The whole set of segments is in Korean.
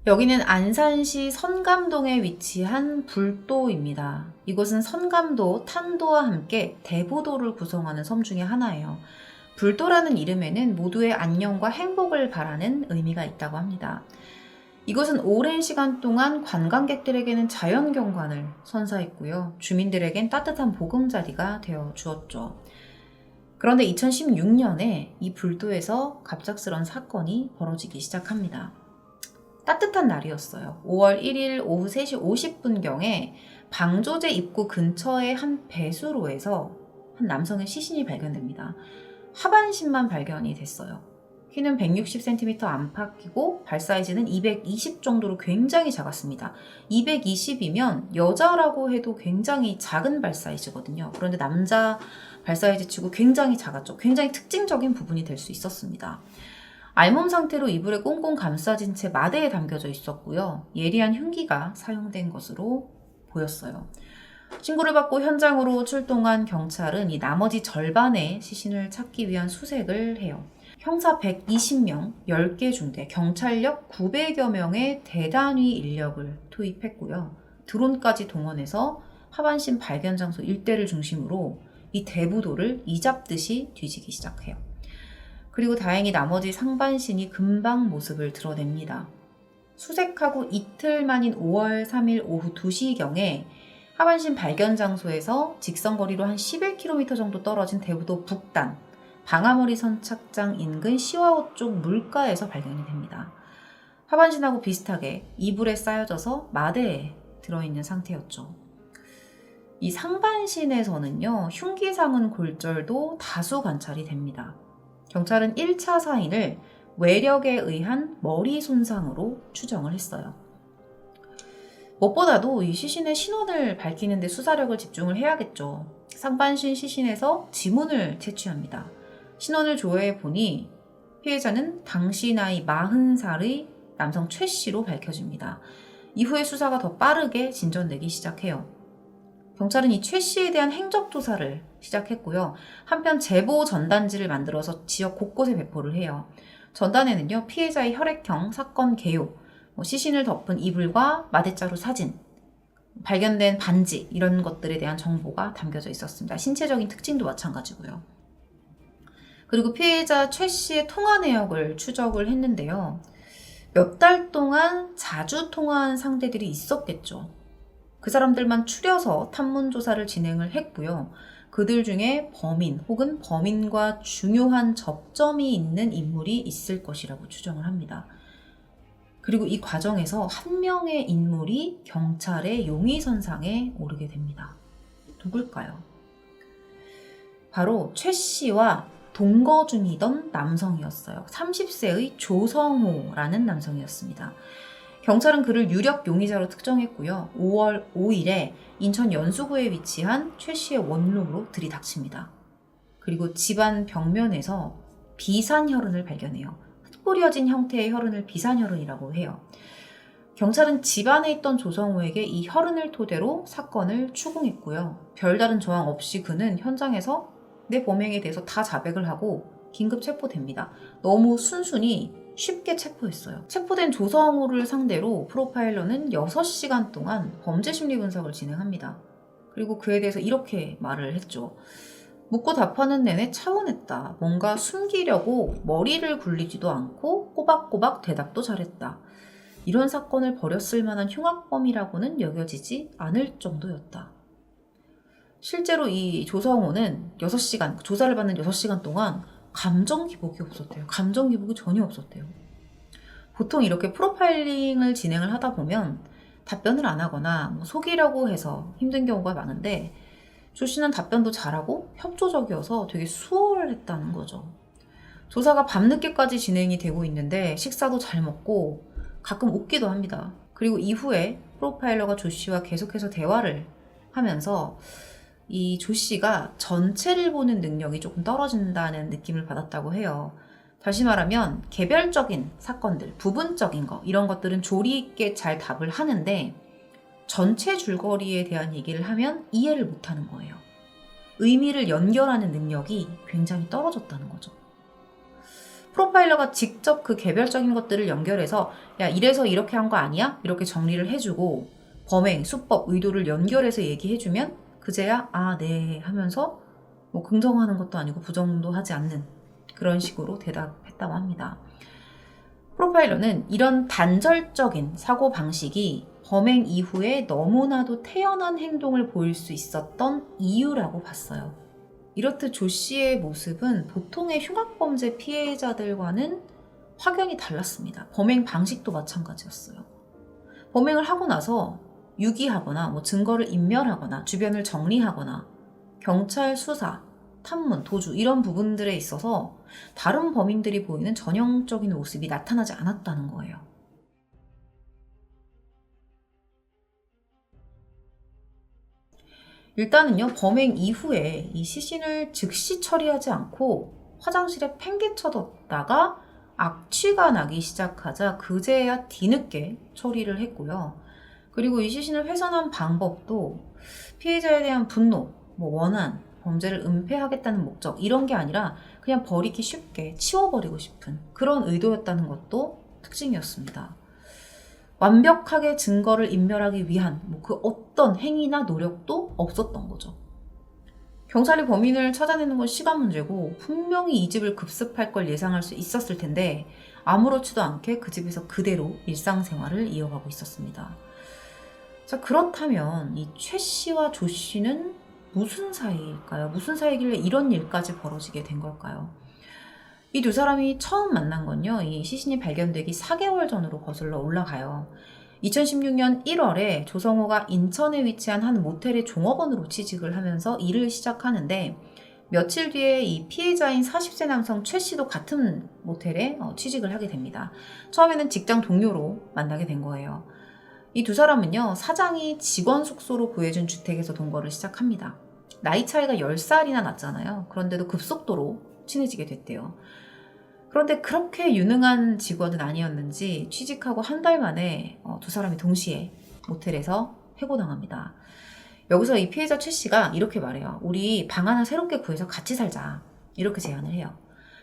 여기는 안산시 선감동에 위치한 불도입니다. 이곳은 선감도, 탄도와 함께 대부도를 구성하는 섬 중에 하나예요. 불도라는 이름에는 모두의 안녕과 행복을 바라는 의미가 있다고 합니다. 이곳은 오랜 시간 동안 관광객들에게는 자연경관을 선사했고요. 주민들에겐 따뜻한 보금자리가 되어 주었죠. 그런데 2016년에 이 불도에서 갑작스런 사건이 벌어지기 시작합니다. 따뜻한 날이었어요. 5월 1일 오후 3시 50분경에 방조제 입구 근처의 한 배수로에서 한 남성의 시신이 발견됩니다. 하반신만 발견이 됐어요. 키는 160cm 안팎이고 발 사이즈는 220 정도로 굉장히 작았습니다. 220이면 여자라고 해도 굉장히 작은 발 사이즈거든요. 그런데 남자 발 사이즈 치고 굉장히 작았죠. 굉장히 특징적인 부분이 될 수 있었습니다. 알몸 상태로 이불에 꽁꽁 감싸진 채 마대에 담겨져 있었고요. 예리한 흉기가 사용된 것으로 보였어요. 신고를 받고 현장으로 출동한 경찰은 이 나머지 절반의 시신을 찾기 위한 수색을 해요. 형사 120명, 10개 중대, 경찰력 900여 명의 대단위 인력을 투입했고요. 드론까지 동원해서 하반신 발견 장소 일대를 중심으로 이 대부도를 이잡듯이 뒤지기 시작해요. 그리고 다행히 나머지 상반신이 금방 모습을 드러냅니다. 수색하고 이틀 만인 5월 3일 오후 2시경에 하반신 발견 장소에서 직선거리로 한 11km 정도 떨어진 대부도 북단, 방아머리 선착장 인근 시와호 쪽 물가에서 발견이 됩니다. 하반신하고 비슷하게 이불에 쌓여져서 마대에 들어있는 상태였죠. 이 상반신에서는요, 흉기상은 골절도 다수 관찰이 됩니다. 경찰은 1차 사인을 외력에 의한 머리 손상으로 추정을 했어요. 무엇보다도 이 시신의 신원을 밝히는 데 수사력을 집중을 해야겠죠. 상반신 시신에서 지문을 채취합니다. 신원을 조회해 보니 피해자는 당시 나이 40살의 남성 최 씨로 밝혀집니다. 이후에 수사가 더 빠르게 진전되기 시작해요. 경찰은 이 최 씨에 대한 행적 조사를 시작했고요. 한편 제보 전단지를 만들어서 지역 곳곳에 배포를 해요. 전단에는요, 피해자의 혈액형, 사건 개요, 시신을 덮은 이불과 마대자루 사진, 발견된 반지 이런 것들에 대한 정보가 담겨져 있었습니다. 신체적인 특징도 마찬가지고요. 그리고 피해자 최 씨의 통화 내역을 추적을 했는데요. 몇 달 동안 자주 통화한 상대들이 있었겠죠. 그 사람들만 추려서 탐문 조사를 진행을 했고요. 그들 중에 범인 혹은 범인과 중요한 접점이 있는 인물이 있을 것이라고 추정을 합니다. 그리고 이 과정에서 한 명의 인물이 경찰의 용의선상에 오르게 됩니다. 누굴까요? 바로 최 씨와 동거 중이던 남성이었어요. 30세의 조성호라는 남성이었습니다. 경찰은 그를 유력 용의자로 특정했고요. 5월 5일에 인천 연수구에 위치한 최 씨의 원룸으로 들이닥칩니다. 그리고 집안 벽면에서 비산혈흔을 발견해요. 흩뿌려진 형태의 혈흔을 비산혈흔이라고 해요. 경찰은 집안에 있던 조성호에게 이 혈흔을 토대로 사건을 추궁했고요. 별다른 저항 없이 그는 현장에서 내 범행에 대해서 다 자백을 하고 긴급 체포됩니다. 너무 순순히 쉽게 체포했어요. 체포된 조성호를 상대로 프로파일러는 6시간 동안 범죄 심리 분석을 진행합니다. 그리고 그에 대해서 이렇게 말을 했죠. 묻고 답하는 내내 차분했다. 뭔가 숨기려고 머리를 굴리지도 않고 꼬박꼬박 대답도 잘했다. 이런 사건을 벌였을 만한 흉악범이라고는 여겨지지 않을 정도였다. 실제로 이 조성호는 6시간, 조사를 받는 6시간 동안 감정 기복이 없었대요. 감정 기복이 전혀 없었대요. 보통 이렇게 프로파일링을 진행을 하다 보면 답변을 안 하거나 속이려고 해서 힘든 경우가 많은데 조 씨는 답변도 잘하고 협조적이어서 되게 수월했다는 거죠. 조사가 밤늦게까지 진행이 되고 있는데 식사도 잘 먹고 가끔 웃기도 합니다. 그리고 이후에 프로파일러가 조 씨와 계속해서 대화를 하면서 이 조 씨가 전체를 보는 능력이 조금 떨어진다는 느낌을 받았다고 해요. 다시 말하면 개별적인 사건들, 부분적인 거 이런 것들은 조리 있게 잘 답을 하는데 전체 줄거리에 대한 얘기를 하면 이해를 못하는 거예요. 의미를 연결하는 능력이 굉장히 떨어졌다는 거죠. 프로파일러가 직접 그 개별적인 것들을 연결해서 야, 이래서 이렇게 한 거 아니야? 이렇게 정리를 해주고 범행, 수법, 의도를 연결해서 얘기해주면 그제야 아, 네 하면서 뭐 긍정하는 것도 아니고 부정도 하지 않는 그런 식으로 대답했다고 합니다. 프로파일러는 이런 단절적인 사고방식이 범행 이후에 너무나도 태연한 행동을 보일 수 있었던 이유라고 봤어요. 이렇듯 조 씨의 모습은 보통의 흉악범죄 피해자들과는 확연히 달랐습니다. 범행 방식도 마찬가지였어요. 범행을 하고 나서 유기하거나 뭐 증거를 인멸하거나 주변을 정리하거나 경찰 수사, 탐문, 도주 이런 부분들에 있어서 다른 범인들이 보이는 전형적인 모습이 나타나지 않았다는 거예요. 일단은요, 범행 이후에 이 시신을 즉시 처리하지 않고 화장실에 팽개쳐뒀다가 악취가 나기 시작하자 그제야 뒤늦게 처리를 했고요. 그리고 이 시신을 훼손한 방법도 피해자에 대한 분노, 뭐 원한, 범죄를 은폐하겠다는 목적 이런 게 아니라 그냥 버리기 쉽게 치워버리고 싶은 그런 의도였다는 것도 특징이었습니다. 완벽하게 증거를 인멸하기 위한 그 어떤 행위나 노력도 없었던 거죠. 경찰이 범인을 찾아내는 건 시간 문제고 분명히 이 집을 급습할 걸 예상할 수 있었을 텐데 아무렇지도 않게 그 집에서 그대로 일상생활을 이어가고 있었습니다. 자, 그렇다면 이 최 씨와 조 씨는 무슨 사이일까요? 무슨 사이길래 이런 일까지 벌어지게 된 걸까요? 이 두 사람이 처음 만난 건요, 이 시신이 발견되기 4개월 전으로 거슬러 올라가요. 2016년 1월에 조성호가 인천에 위치한 한 모텔의 종업원으로 취직을 하면서 일을 시작하는데 며칠 뒤에 이 피해자인 40세 남성 최 씨도 같은 모텔에 취직을 하게 됩니다. 처음에는 직장 동료로 만나게 된 거예요. 이 두 사람은요, 사장이 직원 숙소로 구해준 주택에서 동거를 시작합니다. 나이 차이가 10살이나 났잖아요. 그런데도 급속도로 친해지게 됐대요. 그런데 그렇게 유능한 직원은 아니었는지 취직하고 한 달 만에 두 사람이 동시에 모텔에서 해고당합니다. 여기서 이 피해자 최 씨가 이렇게 말해요. 우리 방 하나 새롭게 구해서 같이 살자. 이렇게 제안을 해요.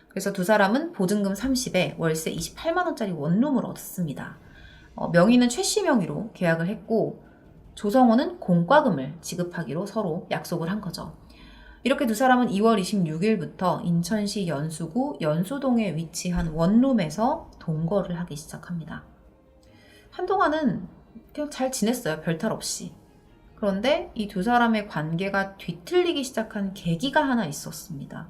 그래서 두 사람은 보증금 30에 월세 28만 원짜리 원룸을 얻습니다. 명의는 최 씨 명의로 계약을 했고 조성호는 공과금을 지급하기로 서로 약속을 한 거죠. 이렇게 두 사람은 2월 26일부터 인천시 연수구 연수동에 위치한 원룸에서 동거를 하기 시작합니다. 한동안은 그냥 잘 지냈어요. 별탈 없이. 그런데 이 두 사람의 관계가 뒤틀리기 시작한 계기가 하나 있었습니다.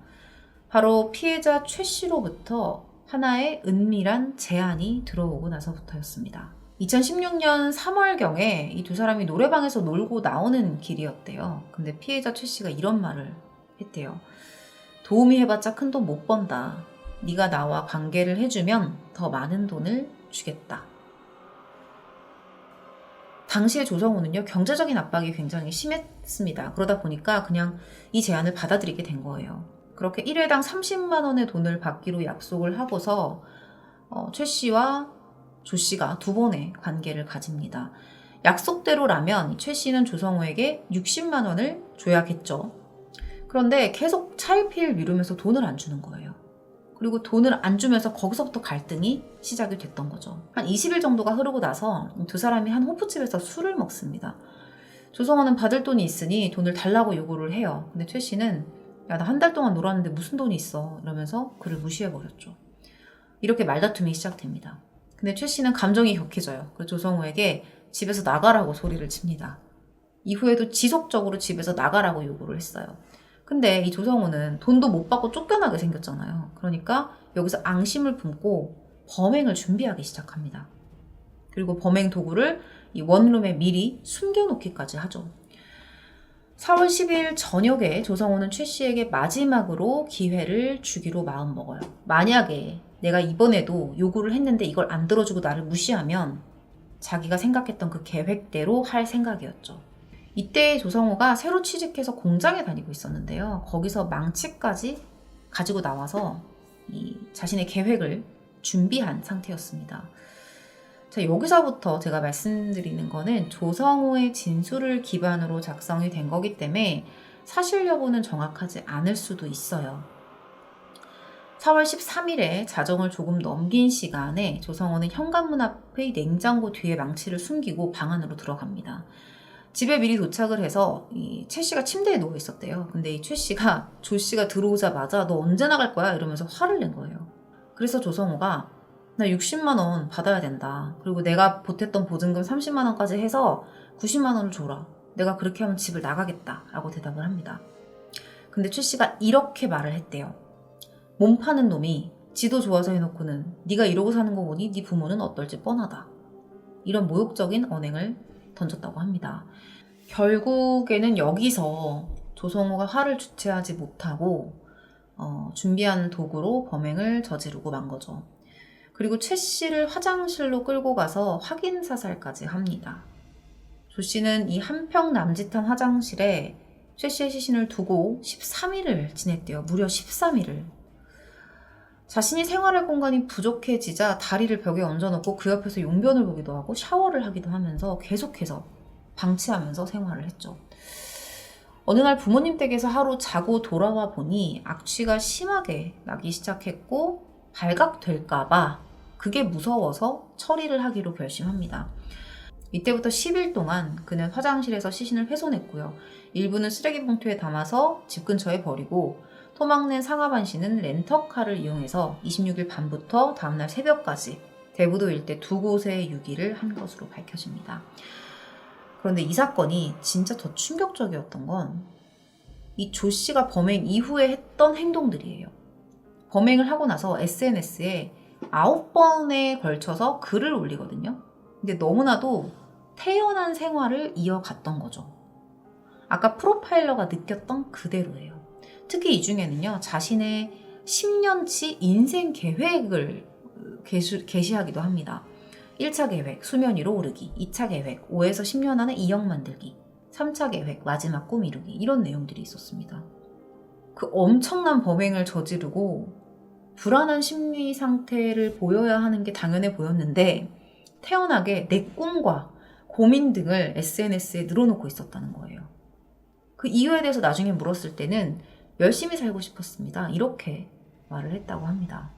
바로 피해자 최 씨로부터 하나의 은밀한 제안이 들어오고 나서부터였습니다. 2016년 3월경에 이 두 사람이 노래방에서 놀고 나오는 길이었대요. 근데 피해자 최 씨가 이런 말을 했대요. 도움이 해봤자 큰 돈 못 번다. 네가 나와 관계를 해주면 더 많은 돈을 주겠다. 당시에 조성호는요, 경제적인 압박이 굉장히 심했습니다. 그러다 보니까 그냥 이 제안을 받아들이게 된 거예요. 그렇게 1회당 30만 원의 돈을 받기로 약속을 하고서 최 씨와 조 씨가 두 번의 관계를 가집니다. 약속대로라면 최 씨는 조성호에게 60만 원을 줘야겠죠. 그런데 계속 차일피일 미루면서 돈을 안 주는 거예요. 그리고 돈을 안 주면서 거기서부터 갈등이 시작이 됐던 거죠. 한 20일 정도가 흐르고 나서 두 사람이 한 호프집에서 술을 먹습니다. 조성호는 받을 돈이 있으니 돈을 달라고 요구를 해요. 근데 최 씨는 야, 나 한 달 동안 놀았는데 무슨 돈이 있어 이러면서 그를 무시해버렸죠. 이렇게 말다툼이 시작됩니다. 근데 최 씨는 감정이 격해져요. 그래서 조성호에게 집에서 나가라고 소리를 칩니다. 이후에도 지속적으로 집에서 나가라고 요구를 했어요. 근데 이 조성호는 돈도 못 받고 쫓겨나게 생겼잖아요. 그러니까 여기서 앙심을 품고 범행을 준비하기 시작합니다. 그리고 범행 도구를 이 원룸에 미리 숨겨놓기까지 하죠. 4월 10일 저녁에 조성호는 최 씨에게 마지막으로 기회를 주기로 마음먹어요. 만약에 내가 이번에도 요구를 했는데 이걸 안 들어주고 나를 무시하면 자기가 생각했던 그 계획대로 할 생각이었죠. 이때 조성호가 새로 취직해서 공장에 다니고 있었는데요. 거기서 망치까지 가지고 나와서 이 자신의 계획을 준비한 상태였습니다. 자, 여기서부터 제가 말씀드리는 거는 조성호의 진술을 기반으로 작성이 된 거기 때문에 사실 여부는 정확하지 않을 수도 있어요. 4월 13일에 자정을 조금 넘긴 시간에 조성호는 현관문 앞의 냉장고 뒤에 망치를 숨기고 방 안으로 들어갑니다. 집에 미리 도착을 해서 이 최 씨가 침대에 누워 있었대요. 근데 이 최 씨가 조 씨가 들어오자마자 너 언제 나갈 거야? 이러면서 화를 낸 거예요. 그래서 조성호가 나 60만 원 받아야 된다. 그리고 내가 보탰던 보증금 30만 원까지 해서 90만 원을 줘라. 내가 그렇게 하면 집을 나가겠다. 라고 대답을 합니다. 근데 최 씨가 이렇게 말을 했대요. 몸 파는 놈이 지도 좋아서 해놓고는 네가 이러고 사는 거 보니 네 부모는 어떨지 뻔하다. 이런 모욕적인 언행을 던졌다고 합니다. 결국에는 여기서 조성호가 화를 주체하지 못하고 준비한 도구로 범행을 저지르고 만 거죠. 그리고 최 씨를 화장실로 끌고 가서 확인 사살까지 합니다. 조 씨는 이 한평 남짓한 화장실에 최 씨의 시신을 두고 13일을 지냈대요. 무려 13일을. 자신이 생활할 공간이 부족해지자 다리를 벽에 얹어놓고 그 옆에서 용변을 보기도 하고 샤워를 하기도 하면서 계속해서 방치하면서 생활을 했죠. 어느 날 부모님 댁에서 하루 자고 돌아와 보니 악취가 심하게 나기 시작했고 발각될까봐 그게 무서워서 처리를 하기로 결심합니다. 이때부터 10일 동안 그는 화장실에서 시신을 훼손했고요. 일부는 쓰레기 봉투에 담아서 집 근처에 버리고 토막낸 상하반 씨는 렌터카를 이용해서 26일 밤부터 다음날 새벽까지 대부도 일대 두 곳에 유기를 한 것으로 밝혀집니다. 그런데 이 사건이 진짜 더 충격적이었던 건 이 조 씨가 범행 이후에 했던 행동들이에요. 범행을 하고 나서 SNS에 9번에 걸쳐서 글을 올리거든요. 근데 너무나도 태연한 생활을 이어갔던 거죠. 아까 프로파일러가 느꼈던 그대로예요. 특히 이 중에는요, 자신의 10년치 인생 계획을 게시하기도 합니다. 1차 계획, 수면 위로 오르기. 2차 계획, 5에서 10년 안에 2억 만들기. 3차 계획, 마지막 꿈 이루기. 이런 내용들이 있었습니다. 그 엄청난 범행을 저지르고 불안한 심리 상태를 보여야 하는 게 당연해 보였는데 태연하게 내 꿈과 고민 등을 SNS에 늘어놓고 있었다는 거예요. 그 이유에 대해서 나중에 물었을 때는 열심히 살고 싶었습니다. 이렇게 말을 했다고 합니다.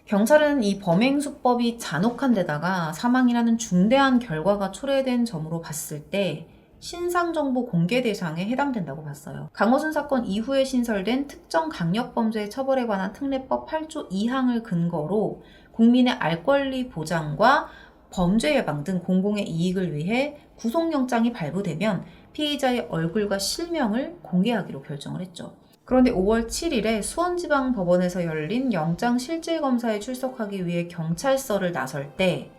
경찰은 이 범행 수법이 잔혹한 데다가 사망이라는 중대한 결과가 초래된 점으로 봤을 때 신상정보 공개 대상에 해당된다고 봤어요. 강호순 사건 이후에 신설된 특정 강력범죄 처벌에 관한 특례법 8조 2항을 근거로 국민의 알 권리 보장과 범죄 예방 등 공공의 이익을 위해 구속영장이 발부되면 피의자의 얼굴과 실명을 공개하기로 결정을 했죠. 그런데 5월 7일에 수원지방법원에서 열린 영장실질검사에 출석하기 위해 경찰서를 나설 때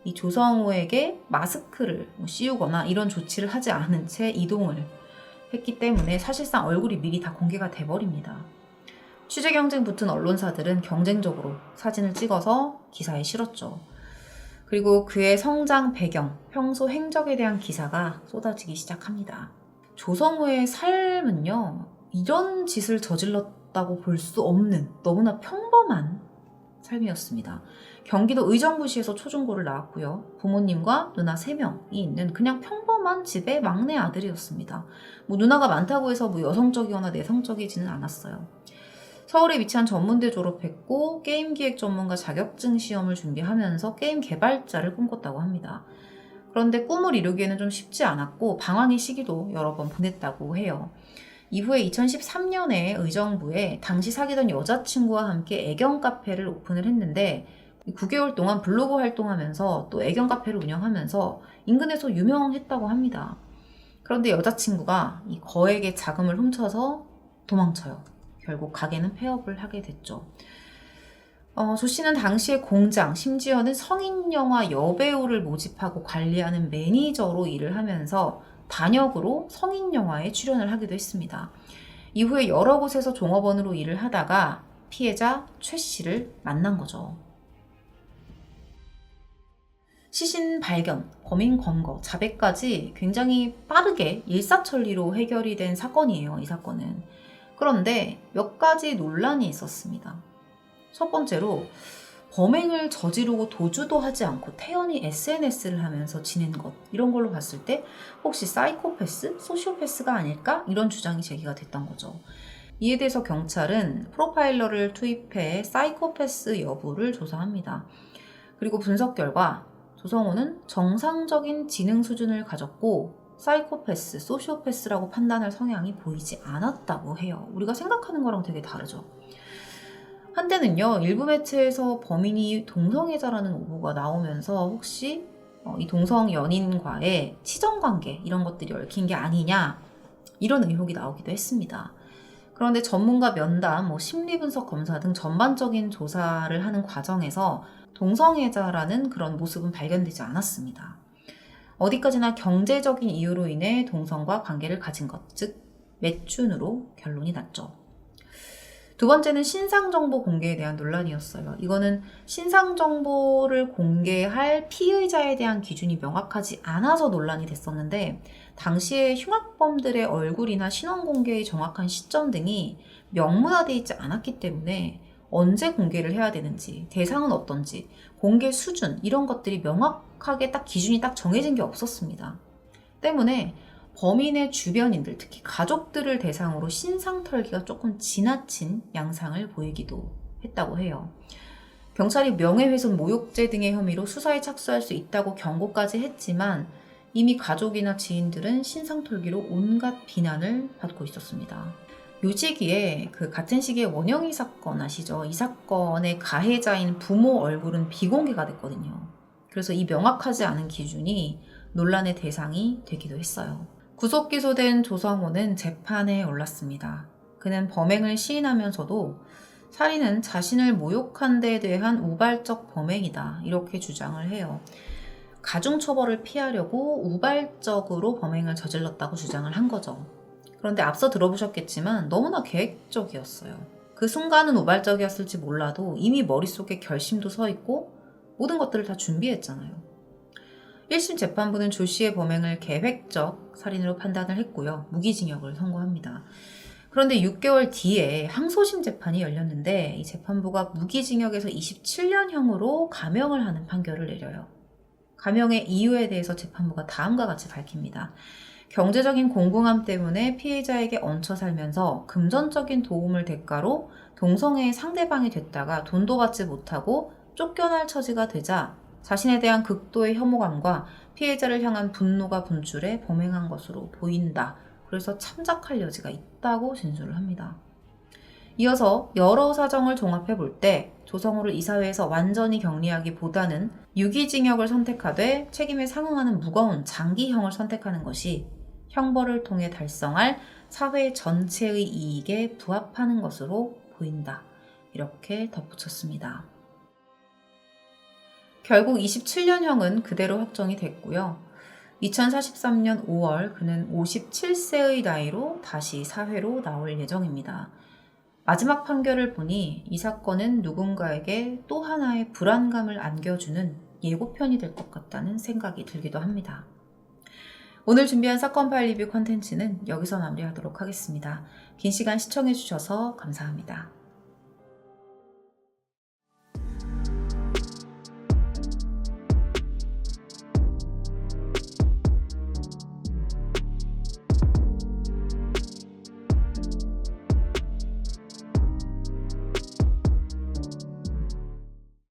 이 조성호에게 마스크를 씌우거나 이런 조치를 하지 않은 채 이동을 했기 때문에 사실상 얼굴이 미리 다 공개가 돼버립니다. 취재 경쟁 붙은 언론사들은 경쟁적으로 사진을 찍어서 기사에 실었죠. 그리고 그의 성장 배경, 평소 행적에 대한 기사가 쏟아지기 시작합니다. 조성호의 삶은요, 이런 짓을 저질렀다고 볼 수 없는 너무나 평범한 삶이었습니다. 경기도 의정부시에서 초중고를 나왔고요. 부모님과 누나 3명이 있는 그냥 평범한 집의 막내 아들이었습니다. 누나가 많다고 해서 여성적이거나 내성적이지는 않았어요. 서울에 위치한 전문대 졸업했고 게임 기획 전문가 자격증 시험을 준비하면서 게임 개발자를 꿈꿨다고 합니다. 그런데 꿈을 이루기에는 좀 쉽지 않았고 방황의 시기도 여러 번 보냈다고 해요. 이후에 2013년에 의정부에 당시 사귀던 여자친구와 함께 애견 카페를 오픈을 했는데 9개월 동안 블로그 활동하면서 또 애견 카페를 운영하면서 인근에서 유명했다고 합니다. 그런데 여자친구가 이 거액의 자금을 훔쳐서 도망쳐요. 결국 가게는 폐업을 하게 됐죠. 조 씨는 당시에 공장, 심지어는 성인영화 여배우를 모집하고 관리하는 매니저로 일을 하면서 단역으로 성인영화에 출연을 하기도 했습니다. 이후에 여러 곳에서 종업원으로 일을 하다가 피해자 최 씨를 만난 거죠. 시신 발견, 범인 검거, 자백까지 굉장히 빠르게 일사천리로 해결이 된 사건이에요. 이 사건은. 그런데 몇 가지 논란이 있었습니다. 첫 번째로 범행을 저지르고 도주도 하지 않고 태연히 SNS를 하면서 지낸 것, 이런 걸로 봤을 때 혹시 사이코패스, 소시오패스가 아닐까? 이런 주장이 제기가 됐던 거죠. 이에 대해서 경찰은 프로파일러를 투입해 사이코패스 여부를 조사합니다. 그리고 분석 결과 조성호는 정상적인 지능 수준을 가졌고 사이코패스, 소시오패스라고 판단할 성향이 보이지 않았다고 해요. 우리가 생각하는 거랑 되게 다르죠. 한때는요, 일부 매체에서 범인이 동성애자라는 오보가 나오면서 혹시 이 동성 연인과의 치정관계 이런 것들이 얽힌 게 아니냐 이런 의혹이 나오기도 했습니다. 그런데 전문가 면담, 심리분석 검사 등 전반적인 조사를 하는 과정에서 동성애자라는 그런 모습은 발견되지 않았습니다. 어디까지나 경제적인 이유로 인해 동성과 관계를 가진 것, 즉 매춘으로 결론이 났죠. 두 번째는 신상정보 공개에 대한 논란이었어요. 이거는 신상정보를 공개할 피의자에 대한 기준이 명확하지 않아서 논란이 됐었는데 당시에 흉악범들의 얼굴이나 신원 공개의 정확한 시점 등이 명문화되어 있지 않았기 때문에 언제 공개를 해야 되는지, 대상은 어떤지, 공개 수준 이런 것들이 명확하게 딱 기준이 딱 정해진 게 없었습니다. 때문에 범인의 주변인들, 특히 가족들을 대상으로 신상 털기가 조금 지나친 양상을 보이기도 했다고 해요. 경찰이 명예훼손, 모욕죄 등의 혐의로 수사에 착수할 수 있다고 경고까지 했지만 이미 가족이나 지인들은 신상 털기로 온갖 비난을 받고 있었습니다. 요 시기에 같은 시기에 원영희 사건 아시죠? 이 사건의 가해자인 부모 얼굴은 비공개가 됐거든요. 그래서 이 명확하지 않은 기준이 논란의 대상이 되기도 했어요. 구속 기소된 조성호는 재판에 올랐습니다. 그는 범행을 시인하면서도 살인은 자신을 모욕한 데에 대한 우발적 범행이다 이렇게 주장을 해요. 가중처벌을 피하려고 우발적으로 범행을 저질렀다고 주장을 한 거죠. 그런데 앞서 들어보셨겠지만 너무나 계획적이었어요. 그 순간은 우발적이었을지 몰라도 이미 머릿속에 결심도 서 있고 모든 것들을 다 준비했잖아요. 1심 재판부는 조 씨의 범행을 계획적 살인으로 판단을 했고요. 무기징역을 선고합니다. 그런데 6개월 뒤에 항소심 재판이 열렸는데 이 재판부가 무기징역에서 27년형으로 감형을 하는 판결을 내려요. 감형의 이유에 대해서 재판부가 다음과 같이 밝힙니다. 경제적인 공공함 때문에 피해자에게 얹혀 살면서 금전적인 도움을 대가로 동성애의 상대방이 됐다가 돈도 받지 못하고 쫓겨날 처지가 되자 자신에 대한 극도의 혐오감과 피해자를 향한 분노가 분출해 범행한 것으로 보인다. 그래서 참작할 여지가 있다고 진술을 합니다. 이어서 여러 사정을 종합해 볼 때 조성호를 이사회에서 완전히 격리하기보다는 유기징역을 선택하되 책임에 상응하는 무거운 장기형을 선택하는 것이 형벌을 통해 달성할 사회 전체의 이익에 부합하는 것으로 보인다. 이렇게 덧붙였습니다. 결국 27년형은 그대로 확정이 됐고요. 2043년 5월 그는 57세의 나이로 다시 사회로 나올 예정입니다. 마지막 판결을 보니 이 사건은 누군가에게 또 하나의 불안감을 안겨주는 예고편이 될 것 같다는 생각이 들기도 합니다. 오늘 준비한 사건 파일 리뷰 콘텐츠는 여기서 마무리하도록 하겠습니다. 긴 시간 시청해주셔서 감사합니다.